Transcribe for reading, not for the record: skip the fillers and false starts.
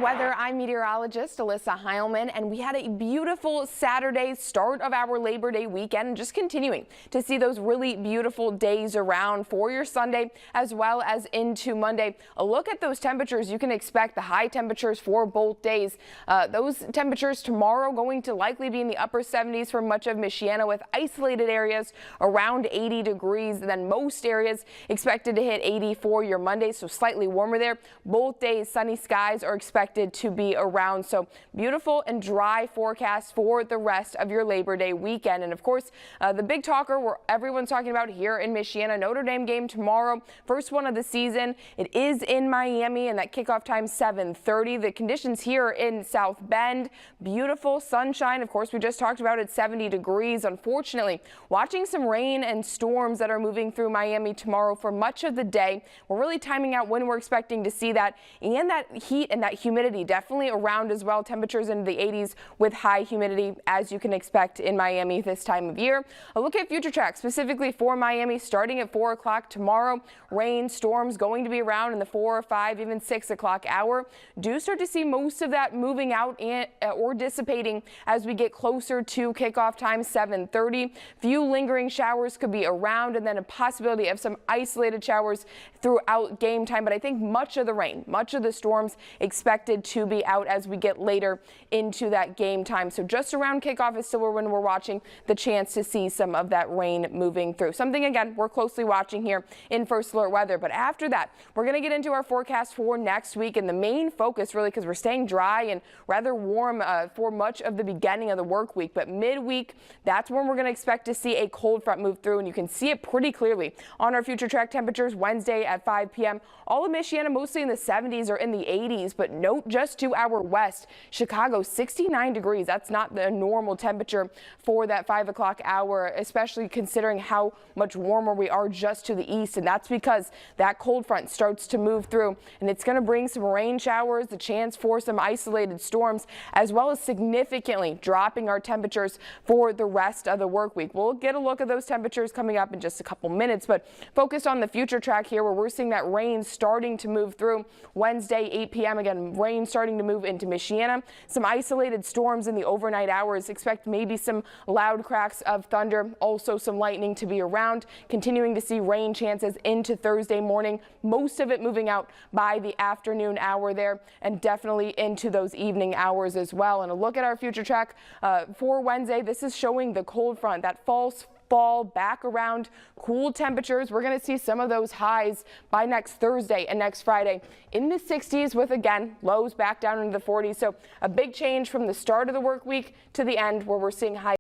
Weather. I'm meteorologist Alyssa Heilman, and we had a beautiful Saturday start of our Labor Day weekend, and just continuing to see those really beautiful days around for your Sunday as well as into Monday. A look at those temperatures. You can expect the high temperatures for both days. Those temperatures tomorrow going to likely be in the upper 70s for much of Michiana, with isolated areas around 80 degrees. And then most areas expected to hit 80 for your Monday, so slightly warmer there. Both days sunny skies are expected to be around, so beautiful and dry forecast for the rest of your Labor Day weekend. And of course, the big talker where everyone's talking about here in Michiana, Notre Dame game tomorrow, first one of the season. It is in Miami, and that kickoff time 7:30. The conditions here in South Bend, beautiful sunshine. Of course, we just talked about it, 70 degrees. Unfortunately, watching some rain and storms that are moving through Miami tomorrow for much of the day. We're really timing out when we're expecting to see that, and that heat and that humidity definitely around as well. Temperatures into the 80s with high humidity, as you can expect in Miami this time of year. A look at future track specifically for Miami starting at 4 o'clock tomorrow. Rain, storms going to be around in the 4 or 5, even 6 o'clock hour. Do start to see most of that moving out or dissipating as we get closer to kickoff time 7:30. Few lingering showers could be around, and then a possibility of some isolated showers throughout game time. But I think much of the rain, much of the storms expected to be out as we get later into that game time. So just around kickoff is still when we're watching the chance to see some of that rain moving through. Something, again, we're closely watching here in First Alert Weather. But after that, we're going to get into our forecast for next week, and the main focus really, because we're staying dry and rather warm for much of the beginning of the work week. But midweek, that's when we're going to expect to see a cold front move through, and you can see it pretty clearly on our future track temperatures Wednesday at 5 p.m. All of Michiana mostly in the 70s or in the 80s, but note just to our west, Chicago 69 degrees. That's not the normal temperature for that 5 o'clock hour, especially considering how much warmer we are just to the east. And that's because that cold front starts to move through, and it's going to bring some rain showers, the chance for some isolated storms, as well as significantly dropping our temperatures for the rest of the work week. We'll get a look at those temperatures coming up in just a couple minutes, but focused on the future track here where we're seeing that rain starting to move through Wednesday 8 p.m. Again, rain starting to move into Michiana. Some isolated storms in the overnight hours. Expect maybe some loud cracks of thunder, also some lightning to be around. Continuing to see rain chances into Thursday morning, most of it moving out by the afternoon hour there, and definitely into those evening hours as well. And a look at our future track for Wednesday. This is showing the cold front, that false fall back around, cool temperatures. We're going to see some of those highs by next Thursday and next Friday in the 60s, with again lows back down into the 40s. So a big change from the start of the work week to the end, where we're seeing high